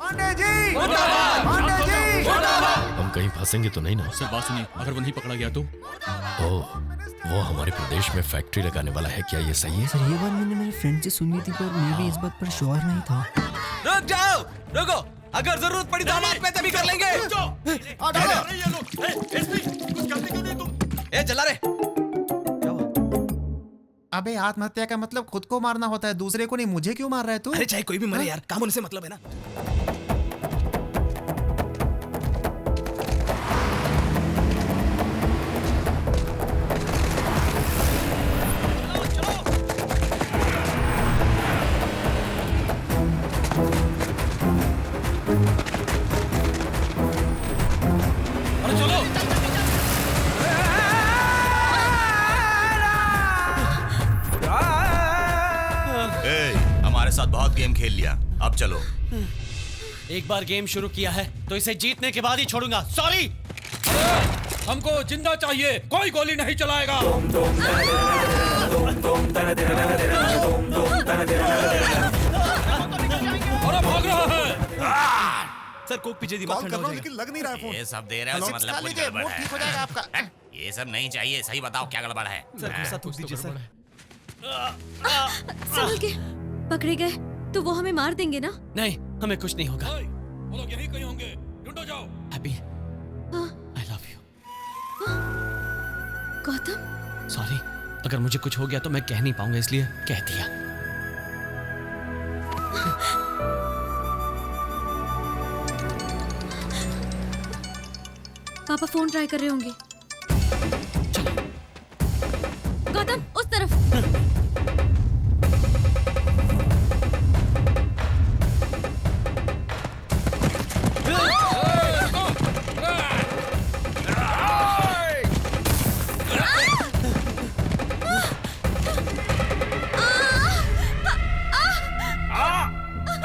पांडे जी पांडे जी हम कहीं फंसेंगे तो नहीं ना? सर बात सुनिए, अगर वो नहीं पकड़ा गया तो? ओह, वो हमारे प्रदेश में फैक्ट्री लगाने वाला है, क्या ये सही है? सर ये बात मैंने मेरे फ्रेंड से सुनी थी, पर मैं भी इस बात पर श्योर नहीं था। रुक जाओ, रुको, अगर जरूरत पड़ी तो हम आप पे तभी कर लेंगे। ए चला रे। अबे आत्महत्या का मतलब खुद को मारना होता है, दूसरे को नहीं। मुझे क्यों मार रहा है तू? अरे चाहे कोई भी मरे यार, काम होने से मतलब है ना। हमारे साथ बहुत गेम खेल लिया, अब चलो। एक बार गेम शुरू किया है तो इसे जीतने के बाद ही छोड़ूंगा। सॉरी। हमको जिंदा चाहिए, कोई गोली नहीं चलाएगा। अरे भाग रहा है। सर कोक पीछे दिमाग कॉल ठंडा कर हो रहा हूं, जाएगा। लेकिन लग नहीं रहा है फोन। ये सब दे रहे हो मतलब कुछ लीजिए, गड़बड़ मूड ठीक हो जाएगा है। आपका। ये सब नहीं चाहिए, सही बताओ क्या गड़बड़ है? सर गुस्सा थूक दीजिए सर। संभल के। पकड़े गए तो वो हमें मार देंगे ना? नहीं, हमें कुछ नहीं होगा। वो लोग यहीं कहीं होंगे, ढूंढो जाओ। हैप्पी, हाँ। I love you. Gautam, sorry, अगर मुझे कुछ हो गया तो मैं कह नहीं पाऊंगा, इसलिए कह दिया। पापा फोन ट्राई कर रहे होंगे। गौतम उस तरफ।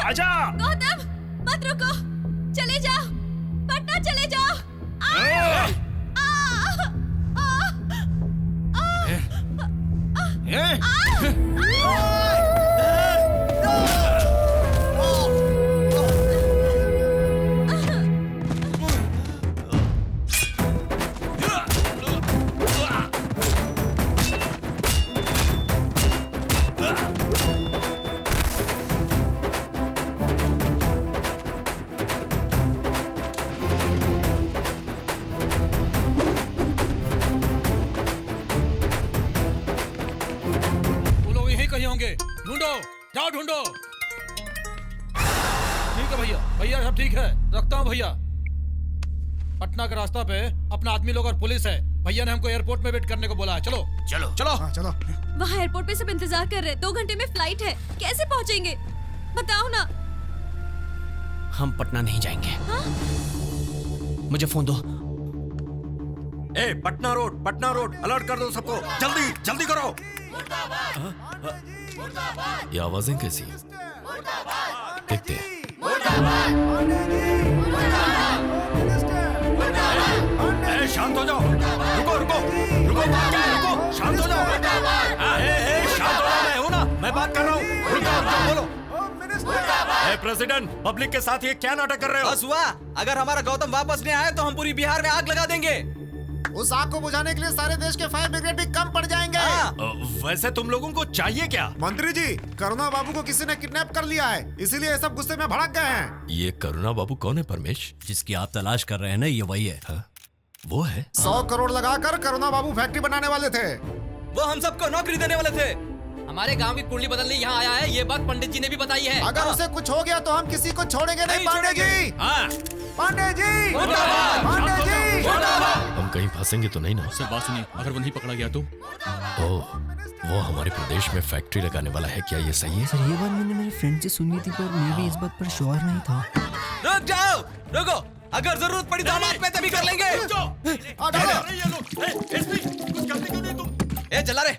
आजा। गौतम मत रुको, चले जाओ, पटना चले जाओ। वो लोग यहीं कहीं होंगे, ढूंढो, जाओ ढूंढो। ठीक है भैया, भैया सब ठीक है, रखता हूँ भैया। पटना का रास्ता पे अपना आदमी लोग और पुलिस है। भैया ने हमको एयरपोर्ट में वेट करने को बोला है। चलो चलो चलो। हाँ चलो। वहाँ एयरपोर्ट पे सब इंतजार कर रहे हैं। 2 घंटे में फ्लाइट है, कैसे पहुँचेंगे बताओ ना। हम पटना नहीं जाएंगे। हाँ? मुझे फोन दो। ए, पटना रोड, अलर्ट कर दो सबको, जल्दी जल्दी करो। ये आवाजें कैसी? देखते हैं। ए, शांत हो जाओ, रुको, शांत हो जाओ। शांत हो जाओ, मैं हूं ना, मैं बात कर रहा हूँ। रुको, बोलो। ए, प्रेसिडेंट, पब्लिक के साथ ये क्या नाटक कर रहे हो? बस हुआ, अगर हमारा गौतम वापस नहीं आया तो हम पूरी बिहार में आग लगा देंगे। उस आग को बुझाने के लिए सारे देश के फायर ब्रिगेड भी कम पड़ जाएंगे। वैसे तुम लोगों को चाहिए क्या? मंत्री जी, करुणा बाबू को किसी ने किडनैप कर लिया है, इसीलिए ये सब गुस्से में भड़क गए हैं। ये करुणा बाबू कौन है परमेश? जिसकी आप तलाश कर रहे हैं ना, ये वही है। हाँ? वो है? 100 करोड़ लगाकर करुणा बाबू फैक्ट्री बनाने वाले थे। वो हम सबको नौकरी देने वाले थे। हमारे गांव की कुंडली बदलने यहाँ आया है, ये बात पंडित जी ने भी बताई है। अगर उसे कुछ हो गया तो हम किसी को छोड़ेंगे नहीं। पांडे जी, हाँ, पांडे जी, पांडे जी। हम कहीं फंसेंगे तो नहीं ना? सर बात सुनिए, अगर वो नहीं पकड़ा गया तो? ओह, वो हमारे प्रदेश में फैक्ट्री लगाने वाला है, क्या ये सही है? सर ये बात मैंने मेरे फ्रेंड से सुनी थी, पर मैं भी इस बात पर श्योर नहीं था। रुक जाओ, रुको, अगर जरूरत पड़ी तो हम आप पे तभी कर लेंगे। ए चला रे।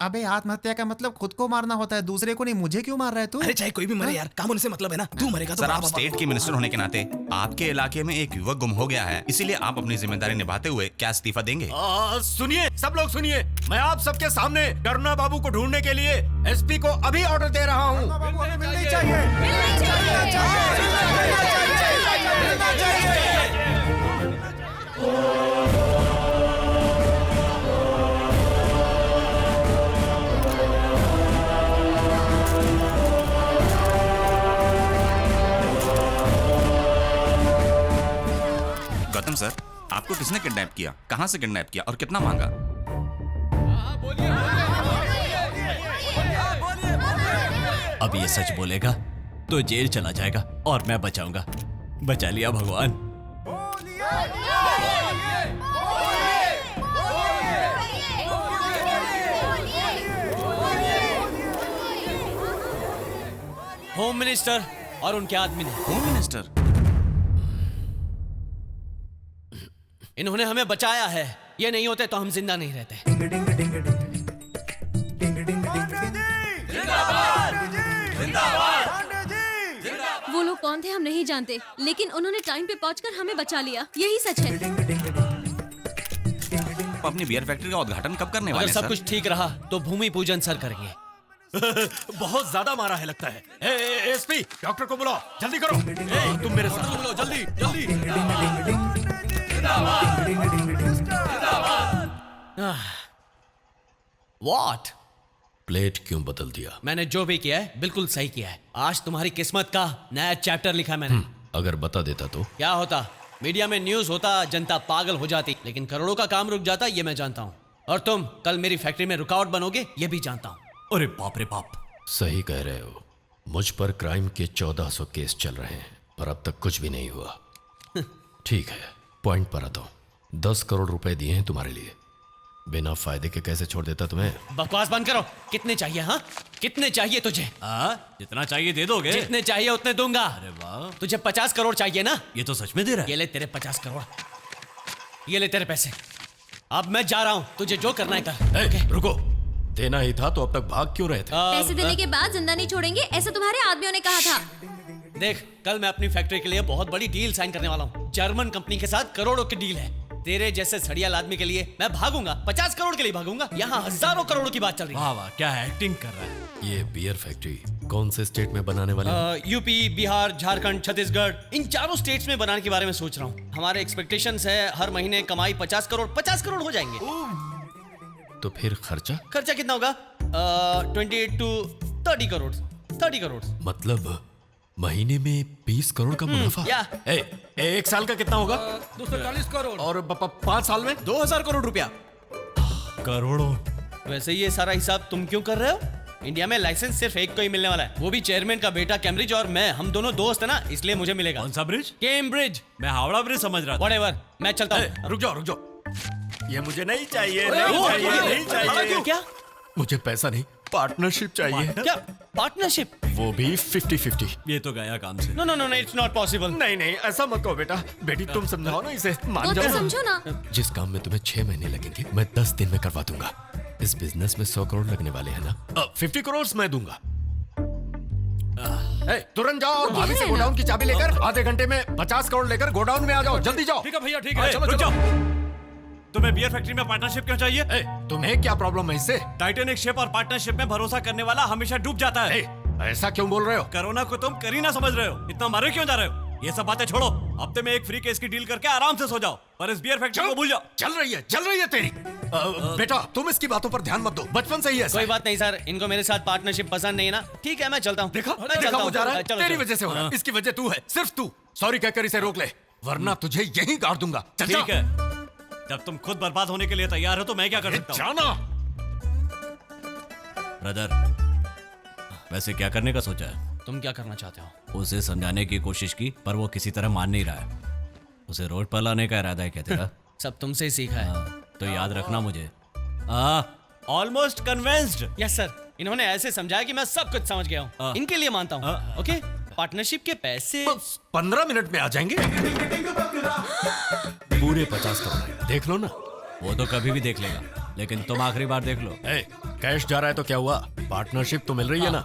अबे आत्महत्या का मतलब खुद को मारना होता है, दूसरे को नहीं। मुझे क्यों मार रहा है तू? अरे चाहे कोई भी मरे यार, काम होने से मतलब है ना। तू मरेगा तो सर, आप बाबा- स्टेट के मिनिस्टर होने के नाते आपके इलाके में एक युवक गुम हो गया है, इसीलिए आप अपनी जिम्मेदारी निभाते हुए क्या इस्तीफा देंगे? सुनिए, सब लोग सुनिए, मैं आप सबके सामने करुणा बाबू को ढूंढने के लिए एसपी को अभी ऑर्डर दे रहा हूँ। मिलनी चाहिए। गौतम सर, आपको किसने किडनैप किया, कहाँ से किडनैप किया और कितना मांगा? अब ये सच बोलेगा तो जेल चला जाएगा और मैं बचाऊंगा। बचा लिया भगवान। होम मिनिस्टर और उनके आदमी ने, होम मिनिस्टर? इन्होंने हमें बचाया है। ये नहीं होते तो हम जिंदा नहीं रहते। वो लोग कौन थे हम नहीं जानते, लेकिन उन्होंने टाइम पे पहुंचकर हमें बचा लिया। यही सच है। आप अपनी बियर फैक्ट्री का उद्घाटन कब करने अगर वाले हैं, सब सर? कुछ ठीक रहा तो भूमि पूजन सर करेंगे। बहुत ज्यादा मारा है लगता है। एसपी, डॉक्टर को बुलाओ, जल्दी करो। तुम मेरे साथ बुलाओ, जल्दी जल्दी। What? प्लेट क्यों बदल दिया? मैंने जो भी किया है बिल्कुल सही किया है। आज तुम्हारी किस्मत का नया चैप्टर लिखा है मैंने। अगर बता देता तो? क्या होता, मीडिया में न्यूज होता, जनता पागल हो जाती, लेकिन करोड़ों का काम रुक जाता, ये मैं जानता हूँ। और तुम कल मेरी फैक्ट्री में रुकावट बनोगे, ये भी जानता हूँ। अरे बाप रे बाप। सही कह रहे हो। मुझ पर क्राइम के 1400 केस चल रहे हैं, पर अब तक कुछ भी नहीं हुआ। ठीक है, पॉइंट पर आता हूँ। 10 करोड़ रुपए दिए हैं तुम्हारे लिए, बिना फायदे के कैसे छोड़ देता तुम्हें? बकवास बंद करो। कितने चाहिए? हाँ, कितने चाहिए तुझे? जितना चाहिए दे दोगे? जितने चाहिए उतने दूंगा। अरे वाह। तुझे 50 करोड़ चाहिए ना? ये तो सच में दे रहा है। ये ले तेरे 50 करोड़, ये ले तेरे पैसे। अब मैं जा रहा हूँ, तुझे जो करना है कर। ओके, रुको। देना ही था तो अब तक भाग क्यों रहे थे? पैसे देने के बाद जिंदा नहीं छोड़ेंगे, ऐसा तुम्हारे आदमियों ने कहा था। देख, कल मैं अपनी फैक्ट्री के लिए बहुत बड़ी डील साइन करने वाला हूँ। जर्मन कंपनी के साथ करोड़ों की डील है। तेरे जैसे सड़ियाल आदमी के लिए मैं भागूंगा, 50 करोड़ के लिए भागूंगा। यहाँ हजारों करोड़ों की बात चल रही है। वाह वाह, क्या एक्टिंग कर रहा है। ये बियर फैक्ट्री कौन से स्टेट में बनाने वाले हैं? यूपी, बिहार, झारखंड, छत्तीसगढ़, इन चारों स्टेट्स में बनाने के बारे में सोच रहा हूँ। हमारे एक्सपेक्टेशंस है हर महीने कमाई 50 करोड़ हो जाएंगे। तो फिर खर्चा? खर्चा कितना होगा? 28 to 30 करोड़। 30 करोड़ मतलब महीने में 20 करोड़ का मुनाफा? या एक साल का कितना होगा? 240 करोड़। और 5 साल में? 2000 करोड़ रुपया। करोड़ों। वैसे ये सारा हिसाब तुम क्यों कर रहे हो? इंडिया में लाइसेंस सिर्फ एक को ही मिलने वाला है, वो भी चेयरमैन का बेटा कैम्ब्रिज, और मैं, हम दोनों दोस्त है ना, इसलिए मुझे मिलेगा। कौन सा ब्रिज? कैम्ब्रिज। मैं हावड़ा ब्रिज समझ रहा था। व्हाटएवर, मैं चलता हूँ। रुक जाओ। ये मुझे नहीं चाहिए, नहीं चाहिए। क्या? मुझे पैसा नहीं, पार्टनरशिप चाहिए। क्या पार्टनरशिप? वो भी 50-50। ये तो गया काम से। No, it's not possible. नहीं, ऐसा मत कहो बेटा। बेटी तुम समझाओ ना इसे, मान वो तो जाओ। समझो ना। जिस काम में तुम्हें 6 महीने लगेंगे, मैं 10 दिन में करवा दूंगा। इस बिजनेस में 100 करोड़ लगने वाले हैं ना? 50 करोड़ मैं दूंगा। तुरंत जाओ और भाभी से गोडाउन की चाबी लेकर आधे घंटे में 50 करोड़ लेकर गोडाउन में आ जाओ। जल्दी जाओ। ठीक है भैया, ठीक है। चलो, रुक चलो। जाओ। तुम्हें बियर फैक्ट्री में पार्टनरशिप क्यों चाहिए? तुम्हें क्या प्रॉब्लम है इससे? टाइटैनिक शिप और पार्टनरशिप में भरोसा करने वाला हमेशा डूब जाता है। ऐसा क्यों बोल रहे हो? कोरोना को तुम करीना समझ रहे हो, इतना मारे क्यों जा रहे हो? ये सब बातें छोड़ो, हफ्ते में एक फ्री केस की डील करके आराम से सो जाओ, पर इस बियर फैक्ट्री को भूल जाओ। चल रही है तेरी। बेटा, तुम इसकी बातों पर ध्यान मत दो, बचपन से ही ऐसा कोई है। बात नहीं सर, इनको मेरे साथ पार्टनरशिप पसंद नहीं है ना। ठीक है, मैं चलता हूँ। देखा मैं चलता वो हूँ। जा रहा है। चलो, तेरी चलो। वजह से हो रहा है। इसकी वजह तू है, सिर्फ तू। सॉरी कहकर इसे रोक ले, वरना तुझे यहीं गाड़ दूंगा। चल ठीक है, जब तुम खुद बर्बाद होने के लिए तैयार हो तो मैं क्या कर सकता हूँ? जाना। ब्रदर, वैसे क्या करने का सोचा है? तुम क्या करना चाहते हो? उसे समझाने की कोशिश की, पर वो किसी तरह मान नहीं रहा है। उसे रोड पर लाने का इरादा है क्या तेरा? सब तुमसे ही सीखा है। तो याद रखना मुझे। Almost convinced. यस सर, इन्होंने ऐसे समझाया कि मैं सब कुछ समझ गया हूँ। इनके लिए मानता हूँ। ओके, पार्टनरशिप के पैसे 15 मिनट में आ जाएंगे। पूरे 50 करोड़, देख लो ना। वो तो कभी भी देख लेगा। लेकिन तुम आखिरी बार देख लो। ए, कैश जा रहा है तो क्या हुआ? पार्टनरशिप तो मिल रही है ना?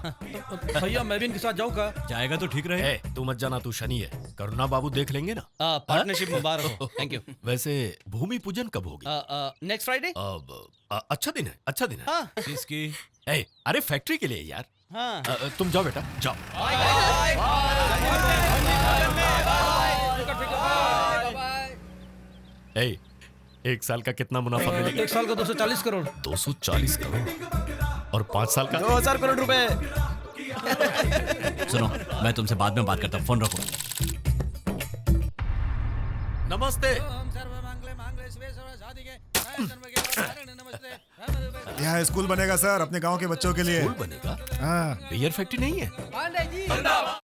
भैया मैं भी इनके साथ जाऊँ का? जाएगा तो ठीक रहे। ए, तू मत जाना, तू शनि है। करुणा बाबू देख लेंगे ना। पार्टनरशिप मुबारक हो। Thank you. वैसे भूमि पूजन कब होगी? Next Friday. अब अच्छा दिन है, अच्छा दिन है। हाँ किसकी? ए, अरे फैक्ट्री के लिए यार। हाँ तुम जाओ बेटा, जाओ। ए, एक साल का कितना मुनाफा मिलेगा? एक साल का 240 करोड़। 240 करोड़ और 5 साल का 2000 करोड़ रुपए। सुनो, मैं तुमसे बाद में बात करता हूँ, फोन रखो। नमस्ते। यहाँ स्कूल बनेगा सर, अपने गांव के बच्चों के लिए। स्कूल बनेगा? हाँ। बियर फैक्ट्री नहीं है?